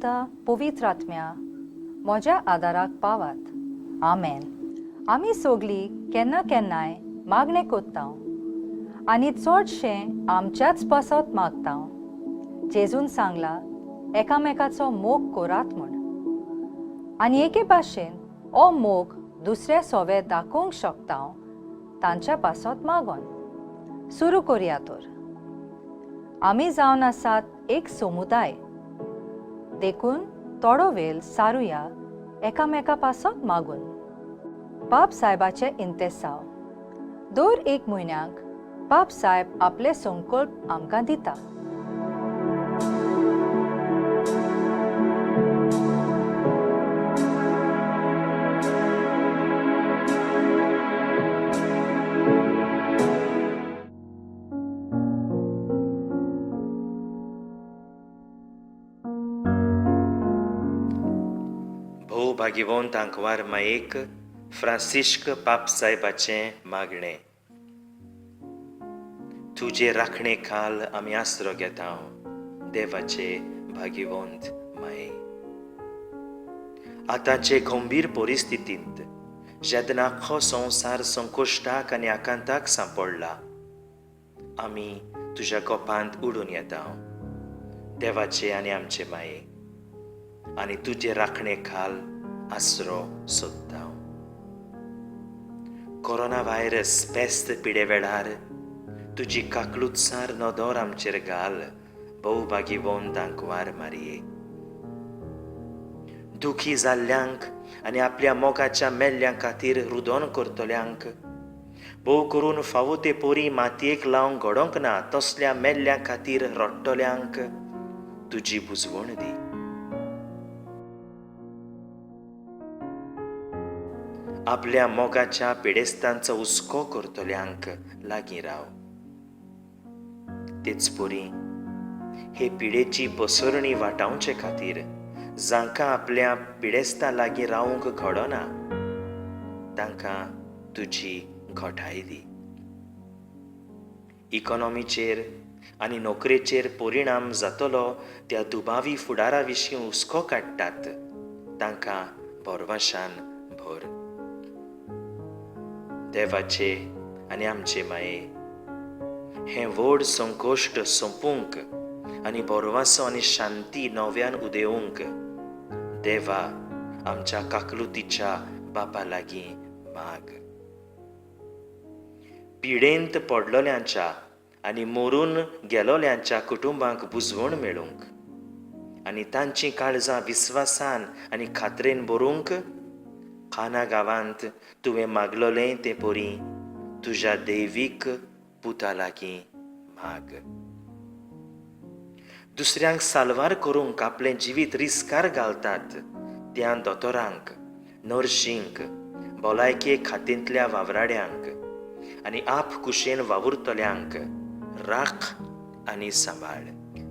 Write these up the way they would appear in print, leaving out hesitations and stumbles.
पुता पवित्र आत्म्या म्हज्या आदाराक पावात. आमेन. आमी सगळीं केन्ना केन्नाय मागणें कोत्ता आनी चडशें आमच्याच पासत मागता. जेजून सांगला एकामेकाचो मोग करात म्हूण. आनी एके भाशेन हो मोग दुसऱ्या सोवे दाखोवंक शकता तांच्या पासत मागोन. सुरू करुया तर. आमी जावन आसात एक समुदाय, देखून थोडो वेळ सारुया एकामेका पासत मागून. बाब साहेबाचे इंतेसाव. दर एक म्हयन्याक बाब साहेब आपले संकल्प आमकां दिता. भोव भाग्यवंत आंकवार मायेक फ्रांसिस्क पाप साहेबाचें मागणें. तुजे राखणे खाल आमी आसरो घेता देवाचे भाग्यवंत माये. आतांचे गंभीर परिस्थितींत जेन्ना आख्खो संवसार संकश्टाक आनी आकांताक सांपडला, आमी तुज्या गोपांत उडून येता देवाचे आनी आमचे माये, आनी तुजे राखणे खाल आसरो सोदता. कोरोना व्हायरस पेस्त पिडे वेळार तुजी काकलुतसार नदर आमचेर घाल भोव भाग्यवंत आंकवार मारये. दुखी जाल्ल्यांक आनी आपल्या मोगाच्या मेल्ल्यां खातीर रुदन करतल्यांक, भोव करून फावो ते पोरी मातयेक लावंक घडोवंक ना तसल्या मेल्ल्यां खातीर रडटल्यांक तुजी बुजवण दी. आपल्या मोगाच्या पिडेस्तांचो हुस्को करतल्यांक लागीं राव. तेच परी हे पिडेची पसरणी वाटावचे खातीर जांकां आपल्या पिडेस्तां लागीं रावंक घडना, तांकां तुजी घोटाय दी. इकॉनॉमीचेर आनी नोकरेचेर परिणाम जातलो त्या दुबावी फुडारा विशीं हुस्को काडटात, तांकां भरवशान भर. देवाचे आनी आमचे माये, हें व्हड संकश्ट सोंपूंक आनी बोरवासो आनी शांती नव्यान उदेवूंक देवा आमच्या काकलुतीच्या बापा लागीं माग. पिडेंत पडलोल्यांच्या आनी मरून गेलोल्यांच्या कुटुंबांक बुजवण मेळूंक आनी तांचीं काळजां विस्वासान आनी खात्रेन भरूंक खाना गांवांत तुवें मागलोलें तें परी तुज्या दैवीक पुता लागीं माग. दुसऱ्यांक साल्वार करूंक आपलें जिवीत रिस्कार घालतात त्या दोतोरांक, नर्शींक, भलायके खात्यांतल्या वावराड्यांक आनी आपकुशेन वावुरतल्यांक राख आनी सांबाळ.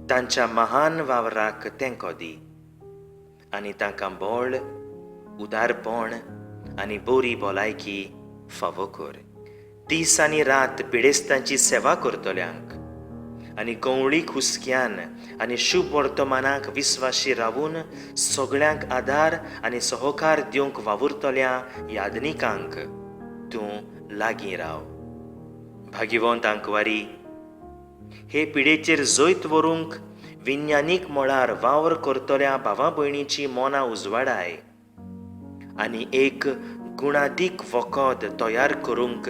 तांच्या महान वावराक तेंको दी आनी तांकां बळ, उदारपण आनी बरी भलायकी फावो कर. दीस आनी रात पिडेस्तांची सेवा करतल्यांक आनी गंवळीक हुस्क्यान आनी शुभ वर्तमानाक विस्वाशी रावून सगळ्यांक आदार आनी सहकार दिवंक वावुरतल्या यादनिकांक तूं लागीं राव. भाग्यवंत आंकवारी, हे पिडेचेर जैत व्हरूंक विज्ञानीक मळार वावर करतल्या भावा भयणींची मोना उजवाडाय आनी एक गुणादीक वखद तयार करूंक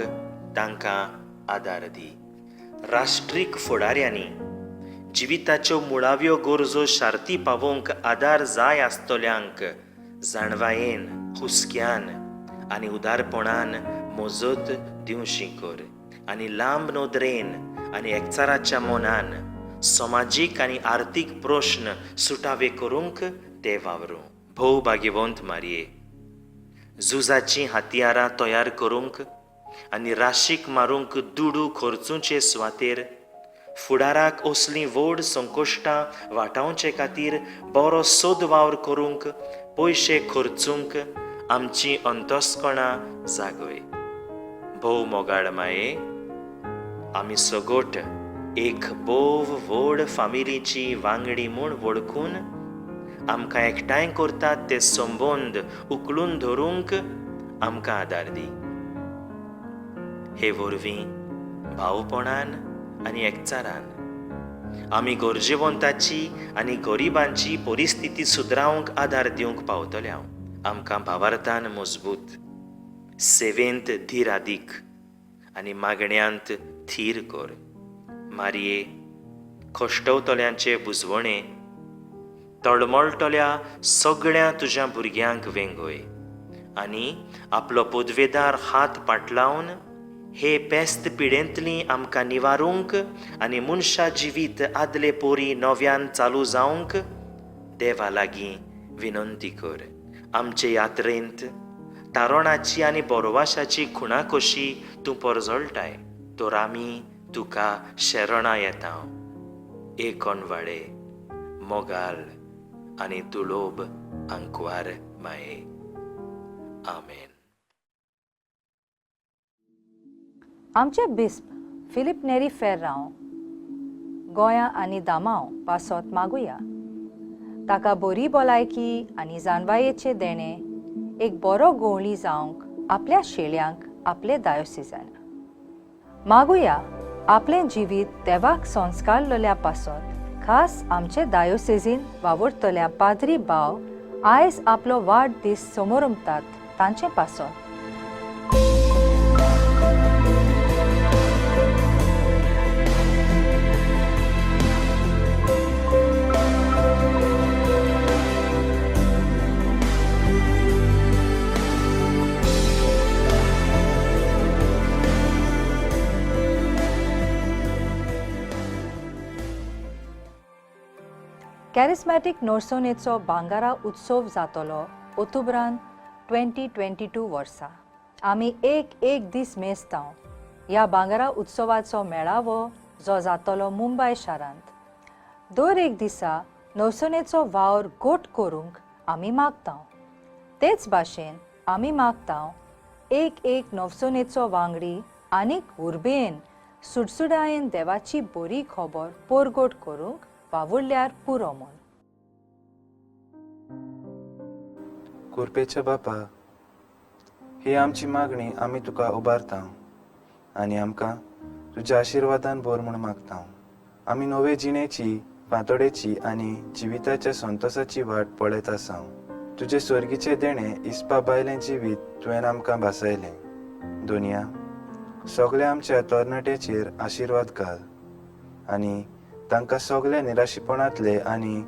तांकां आदार दी. राष्ट्रीक फुडाऱ्यांनी जिविताच्यो मुळाव्यो गरजो शार्ती पावोवंक आदार जाय आसतल्यांक जाणवायेन, हुस्क्यान आनी उदारपणान मजत दिवशी कर आनी लांब नोदरेन आनी एकचाराच्या मोनान समाजीक आनी आर्थीक प्रश्न सुटावे करूंक ते वावरूं. भोव भाग्यवंत मारये, झुजाचीं हातियारां तयार करूंक आनी राशीक मारूंक दुडू खर्चूचे सुवातेर फुडाराक असलीं व्हड संकश्टां वाटावचे खातीर बरो सोद वावर करूंक पयशे खर्चूंक आमची अंतस्कणां जागय. भोव मोगाळ माये, आमी सगोट एक बोव व्हड फामिलीची वांगडी म्हूण वळखून आमकां एकठांय करतात ते संबंद उखलून धरूंक आमकां आदार दी. हे वरवीं भावपणान आनी एकचारान आमी गरजेवंताची आनी गरिबांची परिस्थिती सुदरावंक आदार दिवंक पावतले हांव. आमकां भावार्थान मजबूत, सेवेंत धीर अदीक आनी मागण्यांत थीर कर. मारये, खोश्टवतल्यांचे बुजवणे, तळमळटल्या सगळ्या तुज्या भुरग्यांक वेंगय आनी आपलो पदवेदार हात पाटलावन हे पेस्त पिडेंतली आमकां निवारूंक आनी मनशा जिवीत आदले पोरी नव्यान चालू जावंक देवा लागीं विनंती कर. आमचे यात्रेंत तारणाची आनी बोरवाशाची खुणा कशी तूं परजळटाय, तर आमी तुका शरणा येता. एकोणवाडे, मोगाल आनी तुळोब आंकवार माये. आमेन. आमचे बिस्प फिलिप नेरी फेर्रांव गोंया आनी दामाव पासत मागुया. ताका बरी भलायकी आनी जाणवायेचे देणे एक बरो गवळी जावंक आपल्या शेळ्यांक आपले दायोसिजान मागुया. आपलें जिवीत देवाक संस्कारलेल्या पासत खास आमचे दायोसिजीन वावुरतल्या पाद्री भाव आयज आपलो वाडदीस समोरमतात तांचे पासत. कॅरिस्मॅटीक नोर्सोनेचो भांगारा उत्सव जातलो ऑक्टोबरान 2022 वर्सा. आमी एक दीस मेजतांव ह्या भांगारा उत्सवाचो मेळावो जो जातलो मुंबय शारांत. दर एक दिसा नोर्सोनेचो वावर गोट करूंक आमी मागतांव. तेच भाशेन आमी मागतांव एक नोर्सोनेचो वांगडी आनीक उर्बेन सुटसुटायेन देवाची बरी खबर पोरगोट करूंक वावुरल्यार पुरो म्हूण. कुरपेच्या बापा, ही आमची मागणी आमी तुका उबारता आनी आमकां तुज्या आशिर्वादान भर म्हूण मागता. आमी नवे जिणेची, फांतोडेची आनी जिविताच्या संतोसाची वाट पळयत आसा. तुजे स्वर्गीचे देणे इस्पा भायलें जिवीत तुवें आमकां भासयलें. दोनया सगळ्या आमच्या तरणाट्याचेर आशिर्वाद घाल आनी तांकां सगळ्या निराशीपणांतले आनी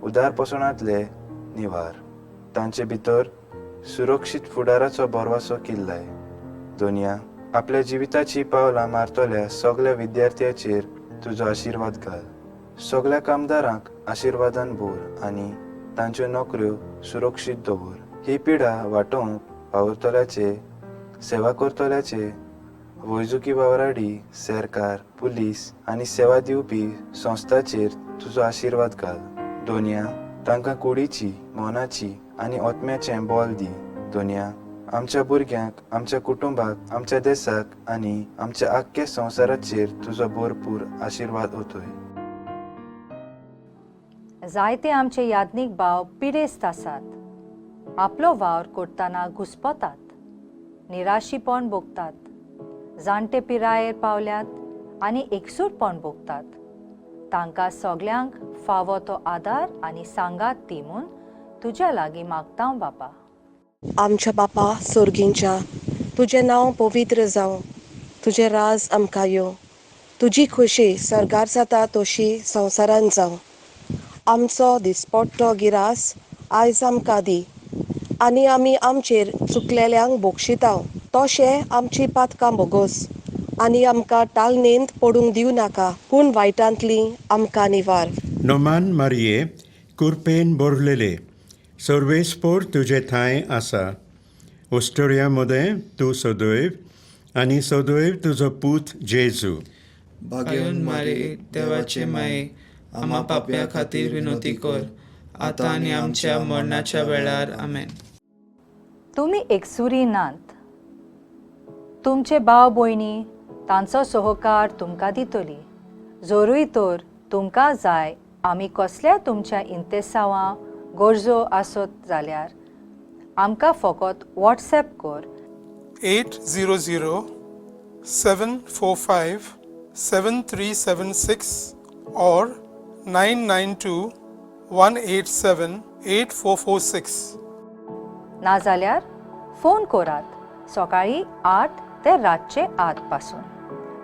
उदारपसणांतले निवार. तांचे भितर सुरक्षीत फुडाराचो बोरवासो किल्लाय. दोनया आपल्या जिविताची पावलां मारतल्या सगळ्या विद्यार्थ्याचेर तुजो आशिर्वाद घाल. सगळ्या कामदारांक आशिर्वादान भर आनी तांच्यो नोकऱ्यो सुरक्षीत दवर. ही पिडा वांटोवंक वावुरतल्याचे, सेवा करतल्याचे, वैजकी वावराडी, सरकार, पुलीस आनी सेवा दिवपी संस्थांचेर तुजो आशिर्वाद घाल. दोनया तांकां कुडीची, मोनाची आनी ओतम्याचें बोल दी. दोनया आमच्या भुरग्यांक, आमच्या कुटुंबाक, आमच्या देशाक आनी आमच्या आख्ख्या संवसाराचेर तुजो भरपूर आशिर्वाद ओतय. जायते आमचे याज्ञीक भाव पिडेस्त आसात. आपलो वावर करतना घुस्पतात, निराशीपण भोगतात, जाणटे पिरायेर पावल्यात आनी एकसूटपण भोगतात. तांकां सगळ्यांक फावो तो आदार आनी सांगात दी म्हूण तुज्या लागीं मागता बापा. आमच्या बापा सर्गींच्या, तुजें नांव पवित्र जावं, तुजें राज आमकां येवं, तुजी खोशी सरगार जाता तशी संवसारांत जावं. आमचो दिसपट्टो गिरास आयज आमकां दी आनी आमी आमचेर चुकलेल्यांक बोगशितांव. तशें आमची पातकां बोगोस आनी आमकां टालनेंत पडूंक दिवं नाका, पूण वायटांतली आमकां निवार. नोमान मारये, कुरपेन बोरलेले, सर्वेस्पोर तुजे थंय आसा. ऑस्ट्रेलिया मदें तूं सदैव आनी सदैव तुजो पूत जेजू. भाग्यवन मारे, देवाचे माये, आम्हा पाप्या खातीर विनोती कर, आतां आनी आमच्या मरणाच्या वेळार. आमेन. तुमी एकसुरी नात. तुमचे भाव भयणी तांचो सहकार तुमकां दितली. जोरूय तर तुमकां जाय आमी कसल्या तुमच्या इंतेसावां गरजो आसत जाल्यार आमकां फकत व्हॉट्सॲप कर 800-745-7376 or 992-187-8446. नाजाल्यार फोन करात सकाळी 8 ते रातचे 8 पासून.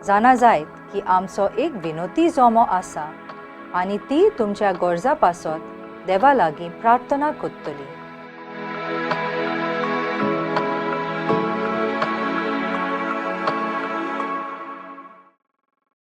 जाणा जायत की आमचो एक विनोदी जोमो आसा आनी ती तुमच्या गरजा पासत देवा लागीं प्रार्थना करतली.